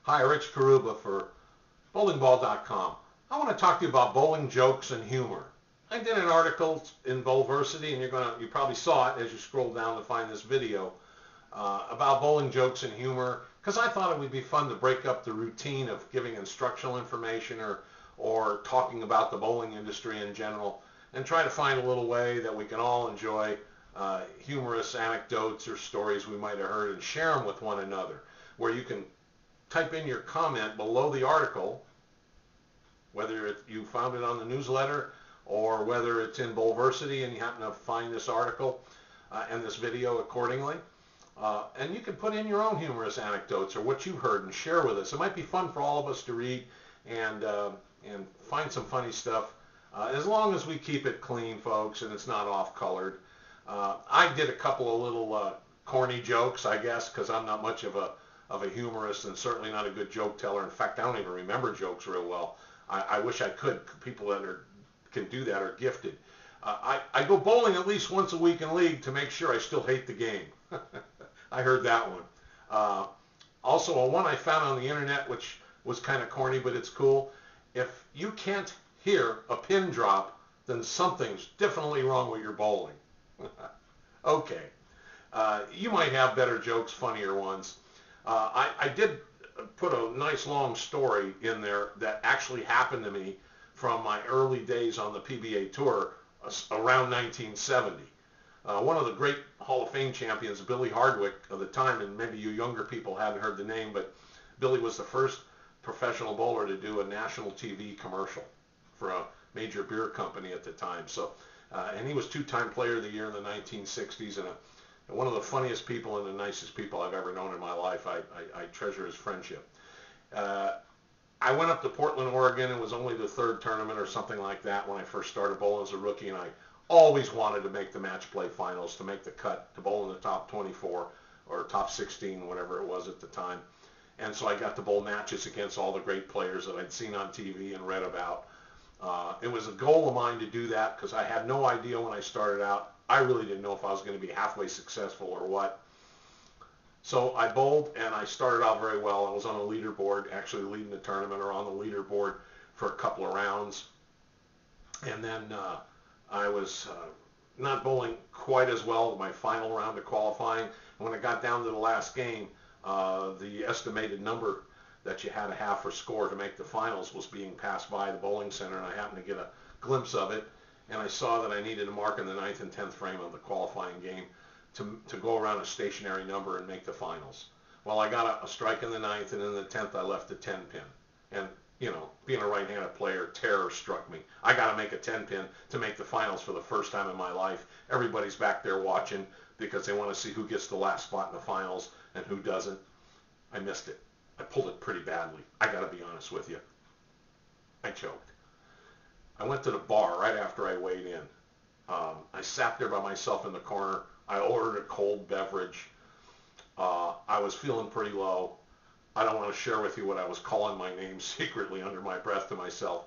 Hi, Rich Karuba for bowlingball.com. I want to talk to you about bowling jokes and humor. I did an article in Bowlversity, and you probably saw it as you scroll down to find this video about bowling jokes and humor, because I thought it would be fun to break up the routine of giving instructional information or talking about the bowling industry in general, and try to find a little way that we can all enjoy humorous anecdotes or stories we might have heard and share them with one another, where you can type in your comment below the article, whether you found it on the newsletter or whether it's in Bowlversity and you happen to find this article and this video accordingly. And you can put in your own humorous anecdotes or what you heard and share with us. It might be fun for all of us to read and find some funny stuff, as long as we keep it clean, folks, and it's not off-colored. I did a couple of little corny jokes, I guess, because I'm not much of a humorist and certainly not a good joke teller. In fact, I don't even remember jokes real well. I wish I could. People that can do that are gifted. I go bowling at least once a week in league to make sure I still hate the game. I heard that one. Also, one I found on the internet, which was kind of corny, but it's cool. If you can't hear a pin drop, then something's definitely wrong with your bowling. Okay. You might have better jokes, funnier ones. I did put a nice long story in there that actually happened to me from my early days on the PBA Tour around 1970. One of the great Hall of Fame champions, Billy Hardwick, of the time, and maybe you younger people haven't heard the name, but Billy was the first professional bowler to do a national TV commercial for a major beer company at the time. So, and he was two-time Player of the Year in the 1960s, and one of the funniest people and the nicest people I've ever known in my life. I treasure his friendship. I went up to Portland, Oregon. It was only the third tournament or something like that when I first started bowling as a rookie, and I always wanted to make the match play finals, to make the cut, to bowl in the top 24 or top 16, whatever it was at the time. And so I got to bowl matches against all the great players that I'd seen on TV and read about. It was a goal of mine to do that because I had no idea when I started out. I really didn't know if I was going to be halfway successful or what. So I bowled, and I started out very well. I was on a leaderboard, actually leading the tournament or on the leaderboard for a couple of rounds. And then I was not bowling quite as well in my final round of qualifying. And when I got down to the last game, the estimated number that you had to have for score to make the finals was being passed by the bowling center, and I happened to get a glimpse of it. And I saw that I needed a mark in the 9th and 10th frame of the qualifying game to go around a stationary number and make the finals. Well, I got a strike in the 9th, and in the 10th I left a 10 pin. And, you know, being a right-handed player, terror struck me. I got to make a 10 pin to make the finals for the first time in my life. Everybody's back there watching because they want to see who gets the last spot in the finals and who doesn't. I missed it. I pulled it pretty badly. I got to be honest with you. I choked. I went to the bar right after I weighed in. I sat there by myself in the corner. I ordered a cold beverage. I was feeling pretty low. I don't want to share with you what I was calling my name secretly under my breath to myself.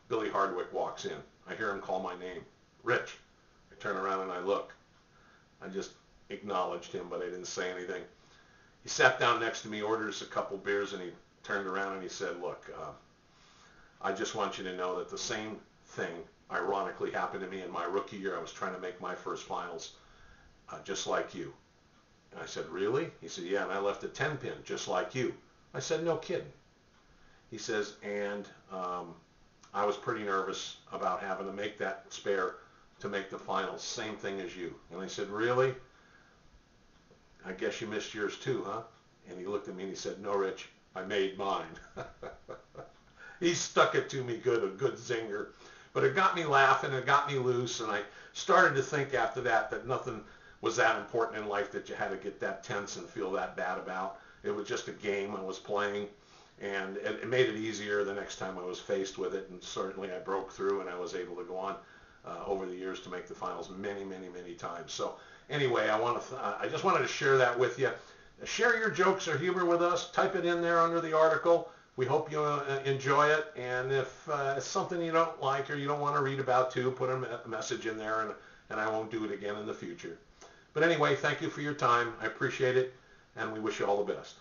Billy Hardwick walks in. I hear him call my name. Rich. I turn around and I look. I just acknowledged him, but I didn't say anything. He sat down next to me, orders a couple beers, and he turned around and he said, look, I just want you to know that the same thing ironically happened to me in my rookie year. I was trying to make my first finals, just like you. And I said, really? He said, yeah, and I left a 10 pin just like you. I said, no kidding. He says, and I was pretty nervous about having to make that spare to make the finals, same thing as you. And I said, really? I guess you missed yours too, huh? And he looked at me and he said, no, Rich, I made mine. He stuck it to me good, a good zinger. But it got me laughing, it got me loose, and I started to think after that nothing was that important in life that you had to get that tense and feel that bad about. It was just a game I was playing, and it made it easier the next time I was faced with it, and certainly I broke through and I was able to go on over the years to make the finals many, many, many times. So anyway, I just wanted to share that with you. Share your jokes or humor with us. Type it in there under the article. We hope you enjoy it, and if it's something you don't like or you don't want to read about too, put a message in there, and I won't do it again in the future. But anyway, thank you for your time. I appreciate it, and we wish you all the best.